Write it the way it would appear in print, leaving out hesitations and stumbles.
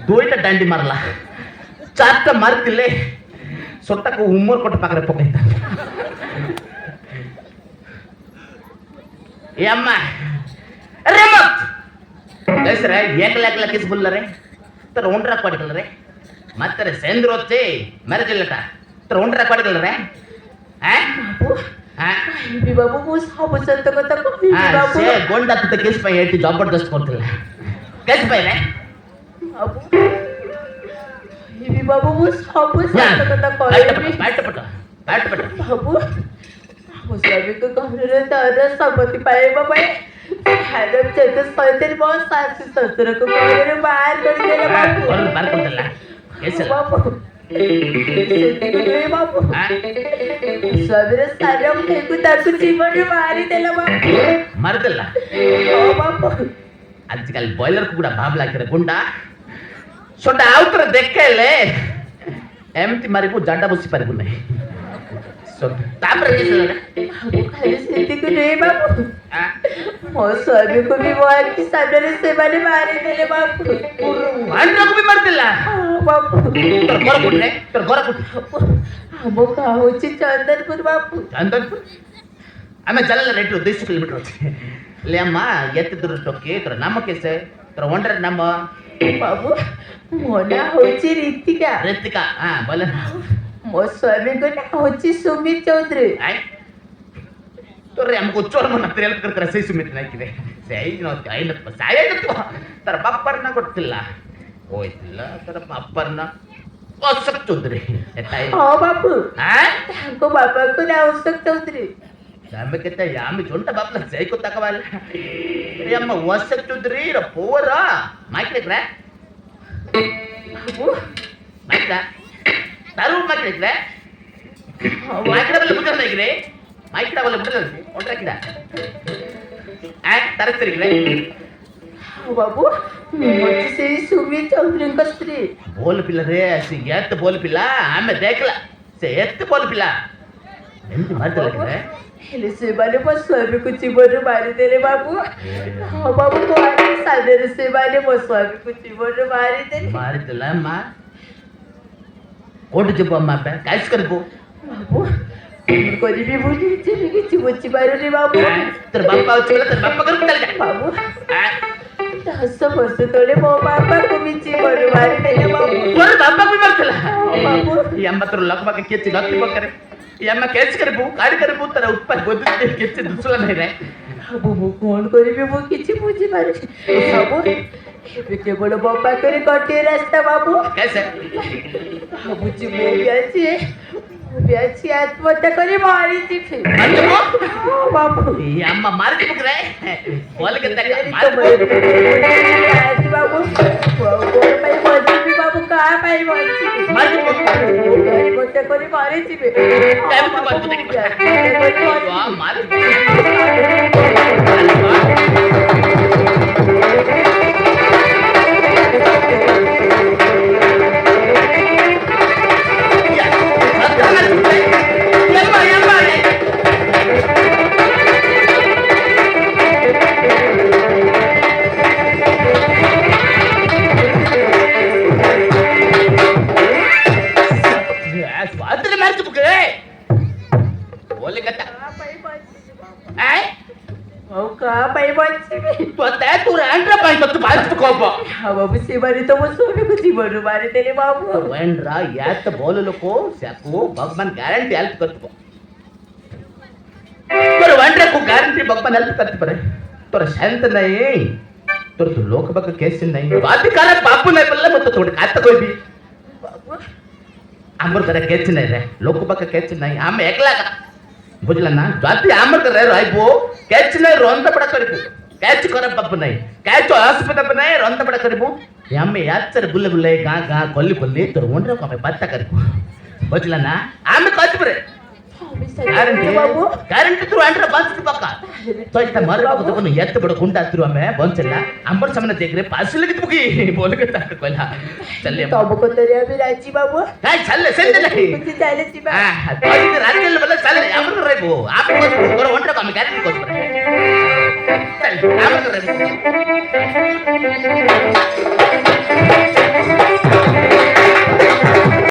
ଦୁଇଟା ଡାଣ୍ଡି ମାରଲା, ଚାରିଟା ମାରିଥିଲେ ସୋଟାକୁ ଉମର କୋଟ ପାଖରେ ପକେଇଥାନ୍ତି। ଏ ಅಮ್ಮ ಅರೆ ಮತ್ ಕೈಸ್ರೆ ಏಕಲ ಏಕಲ ಕಿಸ್ ಬುಲ್ಲರೆ ತರ ಉಂಡ್ರ ಕೊಡಗಲ್ರೆ ಮತ್ತೆ ಸೇಂದ್ರ వచ్చి ಮರಜಿಲ್ಲಟ ತರ ಉಂಡ್ರ ಕೊಡಗಲ್ರೆ ಆ ಬಿ ಬಾಬು ಮುಸ್ ಹಬ ಸಂತ ಕತ ಬಿ ಬಾಬು ಸೇ ಗೊಂಡ ತತ ಕಿಸ್ ಪೈ ಏಟಿ ಜಬರ್ದಸ್ತ್ ಕೊಡ್ತಿಲ್ಲ ಕೈಸ್ ಪೈಲೆ ಬಾಬು ಬಿ ಬಾಬು ಮುಸ್ ಹಬ ಸಂತ ಕತ ಕೊಡ್ಲಿ बैठ बाबू मुसावी को घररे तारा संपत्ति पाए बाबा हॅलो चेतस पळतेल बॉस सासू ससुर को घररे बाहेर कर दिला बाबू बाहेर कर दिला कैसे बाबू बाबू मुसावीर सारे फेकू टाकू जीवन मारी दिला बाबू मार दिला ओ बाबू आजकल बॉयलर को गुडा भाब लागे गुंडा छोटा आउटर देखेले एमती मारी को जाडा बसी पारे नहीं तापर बाबू खाली स्थिति को नहीं बाबू मो स्वामी को भी वो की सामने से वाले मारे देले बाबू अंडा को भी मार दिला बाबू तोर घर कुठे हम का होची चंदनपुर बाबू चंदनपुर आमे चलला रेट 200 किलोमीटर होते ले अम्मा ಎತ್ತ ದೂರ ಟೋಕೆ ತೋರ ನಾಮ ಕೇಸೆ ತೋರ ಒಂಡ್ರ ನಾಮ बाबू मोना होची रीतिका हां बोला मो स्वामी को ना होची सुमित चौधरी आई तोरे हमको चोर मन तेल कर सही सुमित नाही किरे सही नो आई न साय तो तर बाप्परना ಕೊಡ್ತಿಲ್ಲ ಹೋಯ್ತಿಲ್ಲ तर बाप्परना वसक चौधरी हो बापू हां हमको बाबा को ना वसक चौधरी आम्ही कहते आम्ही झोंट बापला सही को तकवाल अरे अम्मा वसक चौधरी र पोरा माइक रे बाबू माइक तारू माइक रे माइक रे बुझल नहीं रे माइक रे बोले बुझल ओट्रा किडा आ तरतरी रे बाबू मोची से सुमित चौधरी का स्त्री बोल पिला रे ऐसे येत बोल पिला हमें देखला से येत बोल पिला ಎಂತ ಮಾಡ್ತಲ್ಲ hele se bale mo स्वामी को चिबोर मारी देले बाबू हां बाबू को आके सादर से bale mo स्वामी को चिबोर मारी देले मारितला मा कोट जब अम्मा पे कायच करबो बाबू कोणी भी बोली चली की चिबोची मारली बाबू तर बाप्पा उचला तर बाप्पा करून चाल जा बाबू हस बस तोले मो बाबा को भी चिबोर मारी देले बाबू और बाप्पा भी मारतला बाबू ಈ ಅಂಬತ್ತರ ಲಕ್ಬಾ के केची गत्ती बकरे यम्मा केच करबो काडी करबो तर उत्पाद गोदी केच दुसला नाही रे बाबू कोण करी मो किची मुजी मारे बाबू हे केवळ बाबा करे कटे रास्ता बाबू कैसे बाबूची मोब्याची आत्महत्या करी मारी तिथे बाबू ಈ ಅಮ್ಮ ಮಾರ್ತಿ ಬಕರೆ बोल के तक बाबू कोण पाई बोलची बाबू काय पाई बोलची मार्ती कोणत्या करी मारी तिथे काय बोलतो वा मार्ती बाबू सेवारी तो स्वामी को जीवन मारे तेरे बाबू वेंड्रा यात बोललो को साको भगवान ग्यारंटी हेल्प करतो पर वेंड्रा को ग्यारंटी भगवान हेल्प करते पर तोर शांत नाही तोर तू लोक बक केस नाही बात कर बापू नाही बोलला मत थोडे कात कोई भी बाबू आमर करे केच नाही रे लोक बक केच नाही आम एकला का बुझला ना जाती आमर करे रायबो केच नाही रोंत पडा करबो कैच कर पप नहीं कैच आस्पता पे नहीं रंत बड़ा करबो यम्मे याचर गुल्ले गुल्ले गा गा कोल्ली कोल्ली तो ओंड्र को पत्ता करबो बचला ना आमे कच बरे ग्यारंटी तू अंडर बंच पक्का तो इतना मर बाबू तो एत्त बड़ गुंडा तू हमें बंचला अंबर सामने देख रे पास लगी तुकी बोल के तक कोला चल तब को तेरे अभी राजी बाबू काय चल सेंद नहीं कुछ चाले ची बा हां तो इधर रात के बोले चल अंबर रे बो आप को ओंड्र को हमें ग्यारंटी को चल अंबर रे